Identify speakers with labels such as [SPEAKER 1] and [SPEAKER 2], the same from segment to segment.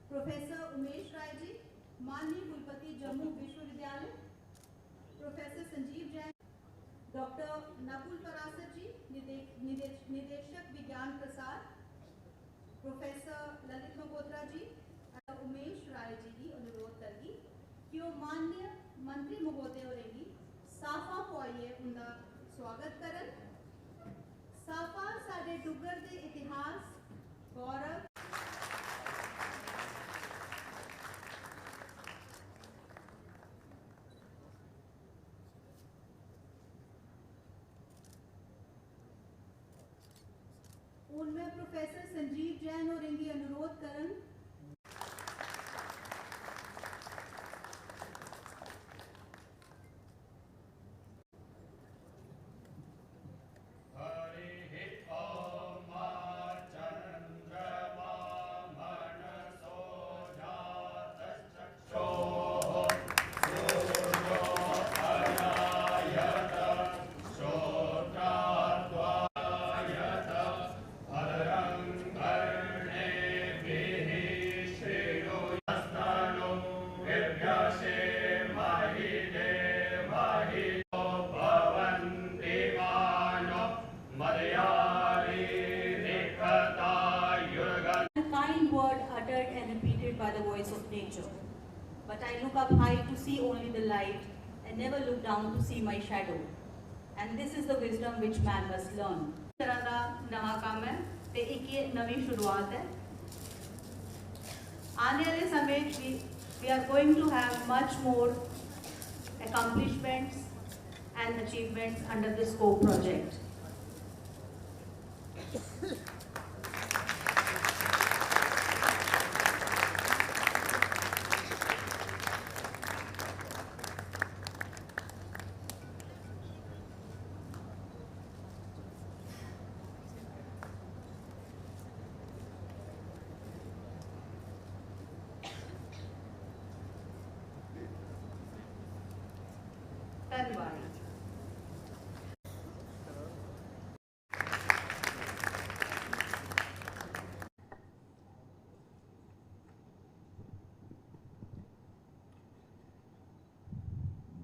[SPEAKER 1] Professor Umesh Rai ji, माननीय कुलपति जम्मू विश्वविद्यालय, प्रोफेसर संजीव जैन, डॉक्टर नकुल परासर जी, निदेशक विज्ञान प्रसार, प्रोफेसर ललित मगोत्रा जी, उमेश राय जी की अनुरोध करगी कि वो माननीय मंत्री महोदय होरेगी साफा पोइए उनका स्वागत करन। साफा साडे डुग्गर दे इतिहास, गौरव उनमें प्रोफेसर संजीव जैन होरेंगी अनुरोध करन। Kind word uttered and repeated by the voice of nature. But I look up high to see only the light and never look down to see my shadow. And this is the wisdom which man must learn. तरह का नवा काम है ते एक ये नवी शुरुआत है। आने वाले समय we are going to have much more accomplishments and achievements under this SCOPE project. धन्यवाद।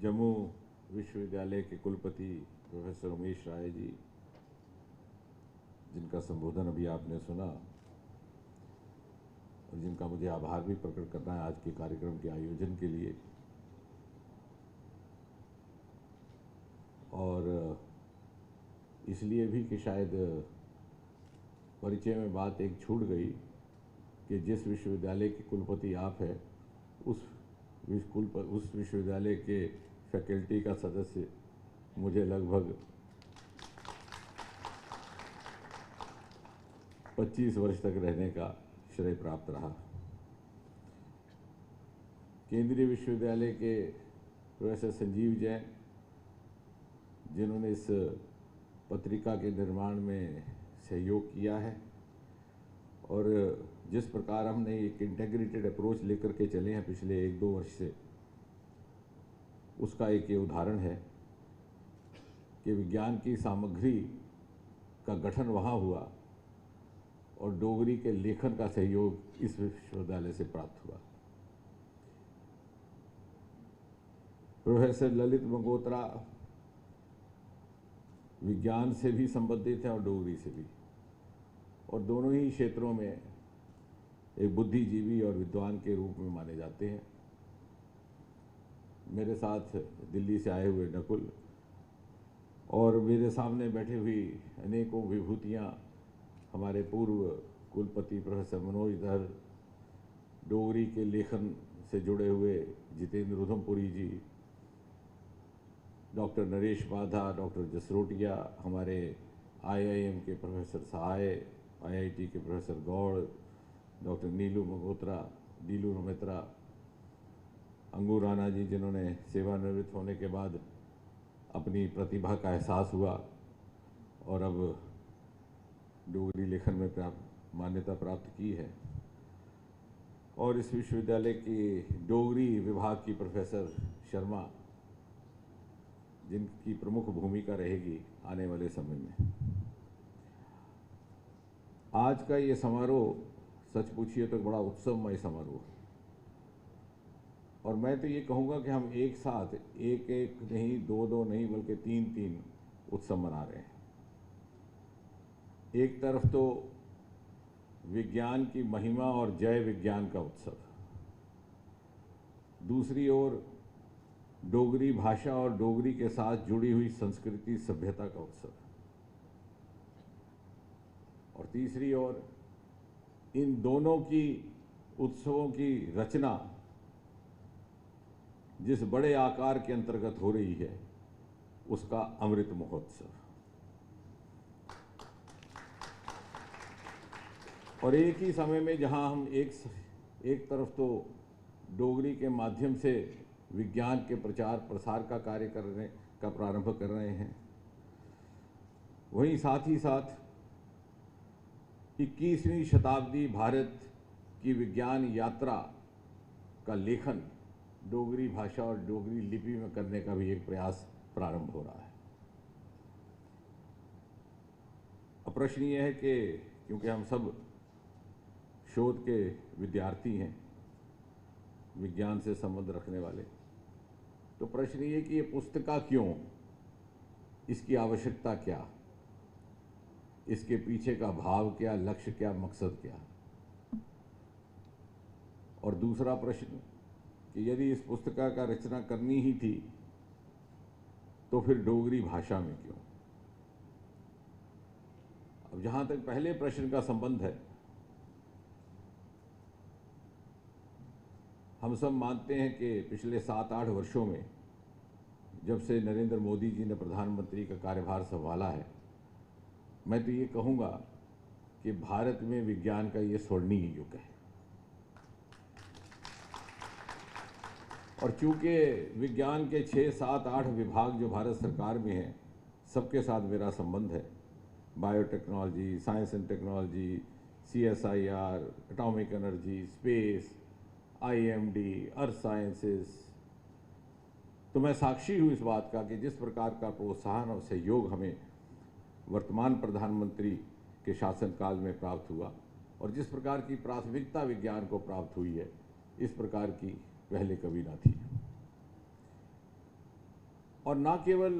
[SPEAKER 2] जम्मू विश्वविद्यालय के कुलपति प्रोफेसर उमेश राय जी, जिनका संबोधन अभी आपने सुना और जिनका मुझे आभार भी प्रकट करना है आज के कार्यक्रम के आयोजन के लिए। और इसलिए भी कि शायद परिचय में बात एक छूट गई कि जिस विश्वविद्यालय के कुलपति आप हैं उस विश्वविद्यालय के फैकल्टी का सदस्य मुझे लगभग 25 वर्ष तक रहने का श्रेय प्राप्त रहा। केंद्रीय विश्वविद्यालय के प्रोफेसर संजीव जैन, जिन्होंने इस पत्रिका के निर्माण में सहयोग किया है और जिस प्रकार हमने एक इंटीग्रेटेड अप्रोच लेकर के चले हैं पिछले 1-2 वर्ष से, उसका एक ये उदाहरण है कि विज्ञान की सामग्री का गठन वहाँ हुआ और डोगरी के लेखन का सहयोग इस विश्वविद्यालय से प्राप्त हुआ। प्रोफेसर ललित मंगोत्रा विज्ञान से भी संबंधित हैं और डोगरी से भी, और दोनों ही क्षेत्रों में एक बुद्धिजीवी और विद्वान के रूप में माने जाते हैं। मेरे साथ दिल्ली से आए हुए नकुल और मेरे सामने बैठी हुई अनेकों विभूतियाँ, हमारे पूर्व कुलपति प्रोफेसर मनोज धर, डोगरी के लेखन से जुड़े हुए जितेंद्र उधमपुरी जी, डॉक्टर नरेश बाधा, डॉक्टर जसरोटिया, हमारे IIM के प्रोफेसर सहाय, IIT के प्रोफेसर गौड़, डॉक्टर नीलू मगोत्रा, नीलू नमित्रा, अंगूर राणा जी, जिन्होंने सेवानिवृत्त होने के बाद अपनी प्रतिभा का एहसास हुआ और अब डोगरी लेखन में मान्यता प्राप्त की है, और इस विश्वविद्यालय की डोगरी विभाग की प्रोफेसर शर्मा, जिनकी प्रमुख भूमिका रहेगी आने वाले समय में। आज का ये समारोह सच पूछिए तो बड़ा उत्सवमय समारोह। और मैं तो ये कहूँगा कि हम एक साथ एक एक नहीं, दो दो नहीं, बल्कि तीन तीन उत्सव मना रहे हैं। एक तरफ तो विज्ञान की महिमा और जय विज्ञान का उत्सव, दूसरी ओर डोगरी भाषा और डोगरी के साथ जुड़ी हुई संस्कृति सभ्यता का उत्सव, और तीसरी ओर इन दोनों की उत्सवों की रचना जिस बड़े आकार के अंतर्गत हो रही है उसका अमृत महोत्सव। और एक ही समय में जहां हम एक तरफ तो डोगरी के माध्यम से विज्ञान के प्रचार प्रसार का कार्य करने का प्रारंभ कर रहे हैं, वहीं साथ ही साथ 21वीं शताब्दी भारत की विज्ञान यात्रा का लेखन डोगरी भाषा और डोगरी लिपि में करने का भी एक प्रयास प्रारंभ हो रहा है। अब प्रश्न ये है कि क्योंकि हम सब शोध के विद्यार्थी हैं, विज्ञान से संबंध रखने वाले, तो प्रश्न ये कि ये पुस्तिका क्यों, इसकी आवश्यकता क्या, इसके पीछे का भाव क्या, लक्ष्य क्या, मकसद क्या। और दूसरा प्रश्न कि यदि इस पुस्तिका का रचना करनी ही थी तो फिर डोगरी भाषा में क्यों। अब जहां तक पहले प्रश्न का संबंध है, हम सब मानते हैं कि पिछले 7-8 वर्षों में जब से नरेंद्र मोदी जी ने प्रधानमंत्री का कार्यभार संभाला है, मैं तो ये कहूँगा कि भारत में विज्ञान का ये स्वर्णिम युग है। और चूंकि विज्ञान के 6, 7, 8 विभाग जो भारत सरकार में हैं, सबके साथ मेरा संबंध है। Biotechnology, science and technology, CSIR, atomic energy, space, IMD, earth sciences, तो मैं साक्षी हूँ इस बात का कि जिस प्रकार का प्रोत्साहन और सहयोग हमें वर्तमान प्रधानमंत्री के शासनकाल में प्राप्त हुआ और जिस प्रकार की प्राथमिकता विज्ञान को प्राप्त हुई है, इस प्रकार की पहले कभी ना थी। और न केवल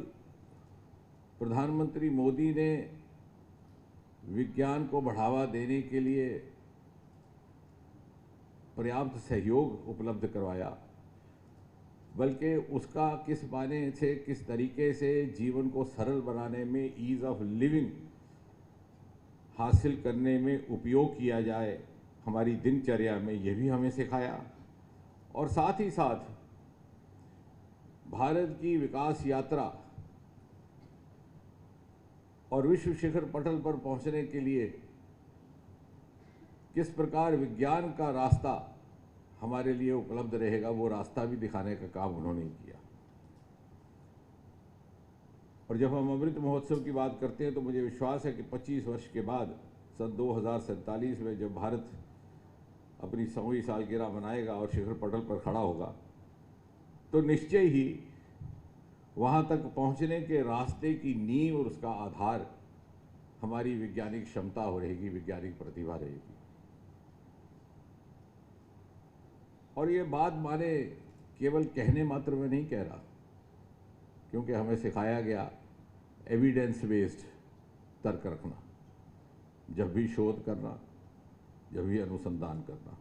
[SPEAKER 2] प्रधानमंत्री मोदी ने विज्ञान को बढ़ावा देने के लिए पर्याप्त सहयोग उपलब्ध करवाया, बल्कि उसका किस माने से, किस तरीके से जीवन को सरल बनाने में, ईज ऑफ लिविंग हासिल करने में उपयोग किया जाए हमारी दिनचर्या में, यह भी हमें सिखाया। और साथ ही साथ भारत की विकास यात्रा और विश्व शिखर पटल पर पहुंचने के लिए किस प्रकार विज्ञान का रास्ता हमारे लिए उपलब्ध रहेगा, वो रास्ता भी दिखाने का काम उन्होंने किया। और जब हम अमृत महोत्सव की बात करते हैं तो मुझे विश्वास है कि 25 वर्ष के बाद सन 2047 में जब भारत अपनी 100वीं सालगिरह मनाएगा और शिखर पटल पर खड़ा होगा, तो निश्चय ही वहां तक पहुंचने के रास्ते की नींव और उसका आधार हमारी वैज्ञानिक क्षमता हो रहेगी, वैज्ञानिक प्रतिभा रहेगी। और ये बात माने केवल कहने मात्र में नहीं कह रहा, क्योंकि हमें सिखाया गया एविडेंस बेस्ड तर्क रखना, जब भी शोध करना, जब भी अनुसंधान करना।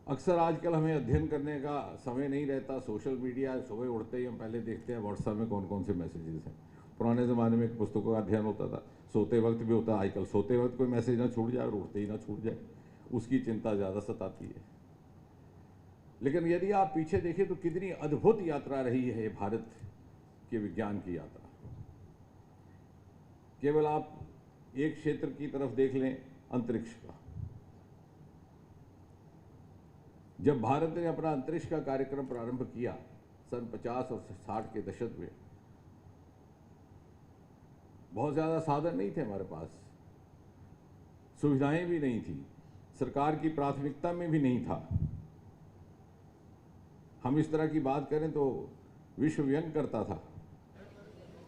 [SPEAKER 2] अक्सर आजकल हमें अध्ययन करने का समय नहीं रहता। सोशल मीडिया, सुबह उठते ही हम पहले देखते हैं व्हाट्सएप में कौन कौन से मैसेजेस हैं। पुराने ज़माने में पुस्तकों का अध्ययन होता था, सोते वक्त भी होता है। आजकल सोते वक्त कोई मैसेज ना छूट जाए और उठते ही ना छूट जाए, उसकी चिंता ज़्यादा सताती है। लेकिन यदि आप पीछे देखें तो कितनी अद्भुत यात्रा रही है भारत के विज्ञान की यात्रा। केवल आप एक क्षेत्र की तरफ देख लें, अंतरिक्ष का। जब भारत ने अपना अंतरिक्ष का कार्यक्रम प्रारंभ किया सन 50 और 60 के दशक में, बहुत ज़्यादा साधन नहीं थे हमारे पास, सुविधाएं भी नहीं थी, सरकार की प्राथमिकता में भी नहीं था। हम इस तरह की बात करें तो विश्व व्यंग करता था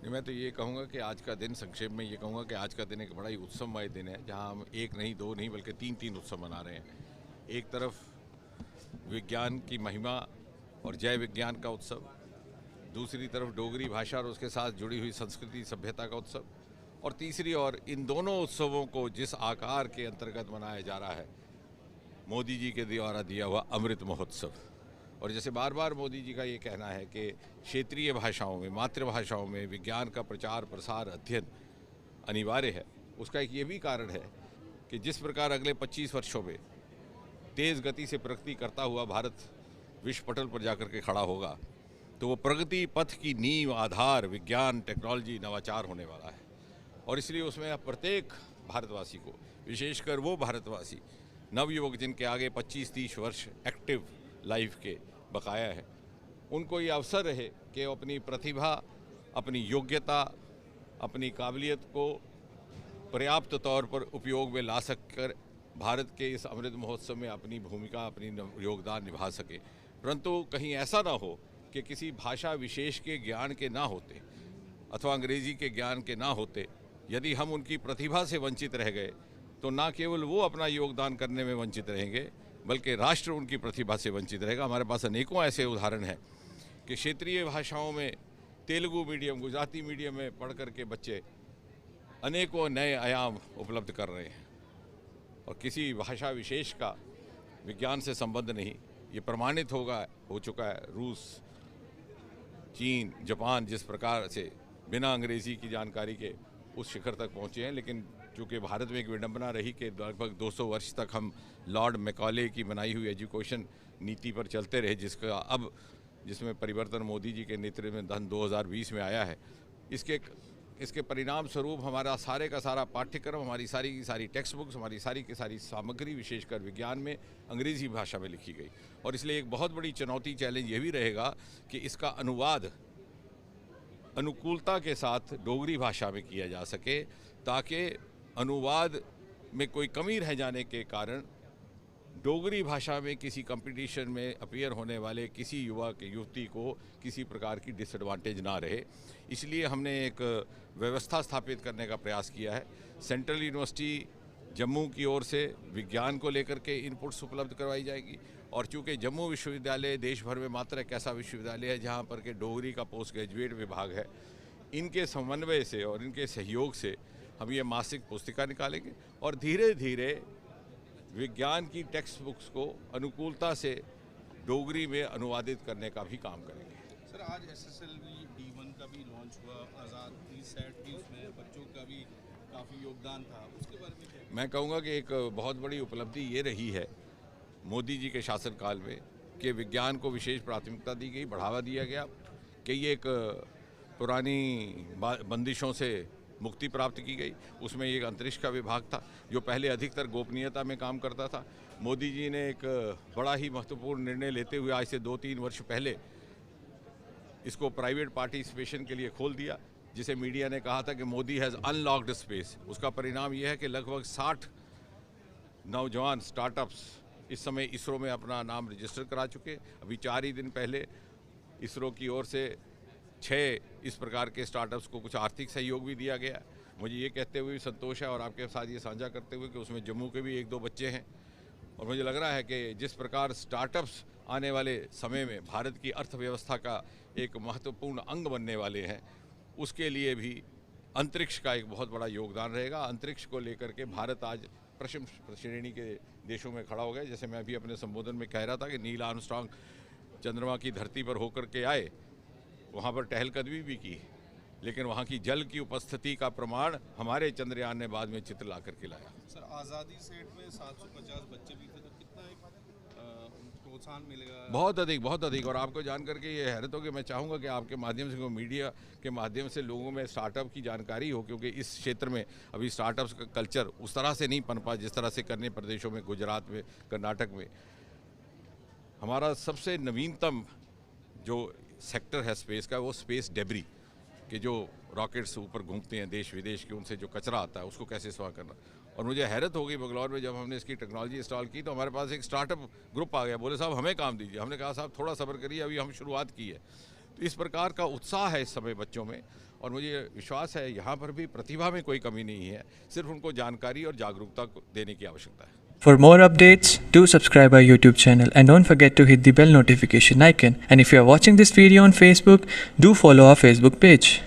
[SPEAKER 3] मैं तो ये कहूँगा कि आज का दिन, संक्षेप में ये कहूँगा कि आज का दिन एक बड़ा ही उत्सवमय दिन है, जहाँ हम एक नहीं, दो नहीं, बल्कि तीन उत्सव मना रहे हैं। एक तरफ विज्ञान की महिमा और जय विज्ञान का उत्सव, दूसरी तरफ डोगरी भाषा और उसके साथ जुड़ी हुई संस्कृति सभ्यता का उत्सव, और तीसरी ओर इन दोनों उत्सवों को जिस आकार के अंतर्गत मनाया जा रहा है, मोदी जी के द्वारा दिया हुआ अमृत महोत्सव। और जैसे बार बार मोदी जी का ये कहना है कि क्षेत्रीय भाषाओं में, मातृभाषाओं में विज्ञान का प्रचार प्रसार अध्ययन अनिवार्य है, उसका एक ये भी कारण है कि जिस प्रकार अगले 25 वर्षों में तेज़ गति से प्रगति करता हुआ भारत विश्व पटल पर जाकर के खड़ा होगा, तो वो प्रगति पथ की नींव, आधार विज्ञान, टेक्नोलॉजी, नवाचार होने वाला है। और इसलिए उसमें प्रत्येक भारतवासी को, विशेषकर वो भारतवासी नवयुवक जिनके आगे 25-30 वर्ष एक्टिव लाइफ के बकाया है, उनको ये अवसर रहे कि अपनी प्रतिभा, अपनी योग्यता, अपनी काबिलियत को पर्याप्त तौर पर उपयोग में ला सककर भारत के इस अमृत महोत्सव में अपनी भूमिका, अपनी योगदान निभा सके। परंतु कहीं ऐसा ना हो कि किसी भाषा विशेष के ज्ञान के ना होते अथवा अंग्रेजी के ज्ञान के ना होते, यदि हम उनकी प्रतिभा से वंचित रह गए तो ना केवल वो अपना योगदान करने में वंचित रहेंगे, बल्कि राष्ट्र उनकी प्रतिभा से वंचित रहेगा। हमारे पास अनेकों ऐसे उदाहरण हैं कि क्षेत्रीय भाषाओं में तेलुगु मीडियम, गुजराती मीडियम में पढ़ कर के बच्चे अनेकों नए आयाम उपलब्ध कर रहे हैं, और किसी भाषा विशेष का विज्ञान से संबंध नहीं। ये प्रमाणित हो चुका है। रूस, चीन, जापान जिस प्रकार से बिना अंग्रेज़ी की जानकारी के उस शिखर तक पहुँचे हैं, लेकिन चूँकि भारत में एक विडंबना रही कि लगभग 200 वर्ष तक हम लॉर्ड मैकॉले की बनाई हुई एजुकेशन नीति पर चलते रहे, जिसमें परिवर्तन मोदी जी के नेतृत्व में 2020 में आया है। इसके परिणाम स्वरूप हमारा सारे का सारा पाठ्यक्रम, हमारी सारी की सारी टेक्स्ट बुक्स, हमारी सारी की सारी सामग्री विशेषकर विज्ञान में अंग्रेज़ी भाषा में लिखी गई। और इसलिए एक बहुत बड़ी चुनौती, चैलेंज ये भी रहेगा कि इसका अनुवाद अनुकूलता के साथ डोगरी भाषा में किया जा सके, ताकि अनुवाद में कोई कमी रह जाने के कारण डोगरी भाषा में किसी कंपटीशन में अपीयर होने वाले किसी युवती को किसी प्रकार की डिसएडवांटेज ना रहे। इसलिए हमने एक व्यवस्था स्थापित करने का प्रयास किया है। सेंट्रल यूनिवर्सिटी जम्मू की ओर से विज्ञान को लेकर के इनपुट्स उपलब्ध करवाई जाएगी, और चूँकि जम्मू विश्वविद्यालय देश भर में मात्र एक ऐसा विश्वविद्यालय है जहाँ पर के डोगरी का पोस्ट ग्रेजुएट विभाग है, इनके समन्वय से और इनके सहयोग से हम ये मासिक पुस्तिका निकालेंगे और धीरे धीरे विज्ञान की टेक्स्ट बुक्स को अनुकूलता से डोगरी में अनुवादित करने का भी काम करेंगे।
[SPEAKER 4] सर, आज SSLV D1 का भी लॉन्च हुआ, आज़ाद की सेट भी, उसमें बच्चों का भी काफ़ी योगदान था, उसके बारे में क्या?
[SPEAKER 3] मैं कहूँगा कि एक बहुत बड़ी उपलब्धि ये रही है मोदी जी के शासनकाल में कि विज्ञान को विशेष प्राथमिकता दी गई, बढ़ावा दिया गया कि ये एक पुरानी बंदिशों से मुक्ति प्राप्त की गई। उसमें एक अंतरिक्ष का विभाग था जो पहले अधिकतर गोपनीयता में काम करता था। मोदी जी ने एक बड़ा ही महत्वपूर्ण निर्णय लेते हुए आज से 2-3 वर्ष पहले इसको प्राइवेट पार्टिसिपेशन के लिए खोल दिया, जिसे मीडिया ने कहा था कि मोदी हैज़ अनलॉक्ड स्पेस। उसका परिणाम यह है कि लगभग 60 नौजवान स्टार्टअप्स इस समय इसरो में अपना नाम रजिस्टर करा चुके। अभी 4 ही दिन पहले इसरो की ओर से 6 इस प्रकार के स्टार्टअप्स को कुछ आर्थिक सहयोग भी दिया गया। मुझे ये कहते हुए भी संतोष है और आपके साथ ये साझा करते हुए कि उसमें जम्मू के भी 1-2 बच्चे हैं, और मुझे लग रहा है कि जिस प्रकार स्टार्टअप्स आने वाले समय में भारत की अर्थव्यवस्था का एक महत्वपूर्ण अंग बनने वाले हैं, उसके लिए भी अंतरिक्ष का एक बहुत बड़ा योगदान रहेगा। अंतरिक्ष को लेकर के भारत आज प्रथम श्रेणी के देशों में खड़ा हो गया। जैसे मैं अभी अपने संबोधन में कह रहा था कि नील आर्मस्ट्रांग चंद्रमा की धरती पर होकर के आए, वहाँ पर टहलकदमी भी की, लेकिन वहाँ की जल की उपस्थिति का प्रमाण हमारे चंद्रयान ने बाद में चित्र ला करके लाया।
[SPEAKER 4] सर, आज़ादी सेट में 750 बच्चे भी थे, तो कितना एक प्रोत्साहन मिलेगा?
[SPEAKER 3] बहुत अधिक। और आपको जान करके ये हैरत हो कि मैं चाहूँगा कि आपके माध्यम से, मीडिया के माध्यम से लोगों में स्टार्टअप की जानकारी हो, क्योंकि इस क्षेत्र में अभी स्टार्टअप्स का कल्चर उस तरह से नहीं पनपा जिस तरह से अन्य प्रदेशों में, गुजरात में, कर्नाटक में। हमारा सबसे नवीनतम जो सेक्टर है स्पेस का, वो स्पेस डेब्री के जो रॉकेट्स ऊपर घूमते हैं देश विदेश के, उनसे जो कचरा आता है उसको कैसे स्वाह करना। और मुझे हैरत हो गई बंगलौर में जब हमने इसकी टेक्नोलॉजी इंस्टॉल की तो हमारे पास एक स्टार्टअप ग्रुप आ गया, बोले साहब हमें काम दीजिए। हमने कहा साहब थोड़ा सब्र करिए, अभी हम शुरुआत की है। तो इस प्रकार का उत्साह है इस समय बच्चों में, और मुझे विश्वास है यहाँ पर भी प्रतिभा में कोई कमी नहीं है, सिर्फ उनको जानकारी और जागरूकता देने की आवश्यकता है।
[SPEAKER 5] For more updates, do subscribe our YouTube channel and don't forget to hit the bell notification icon. And if you are watching this video on Facebook, do follow our Facebook page.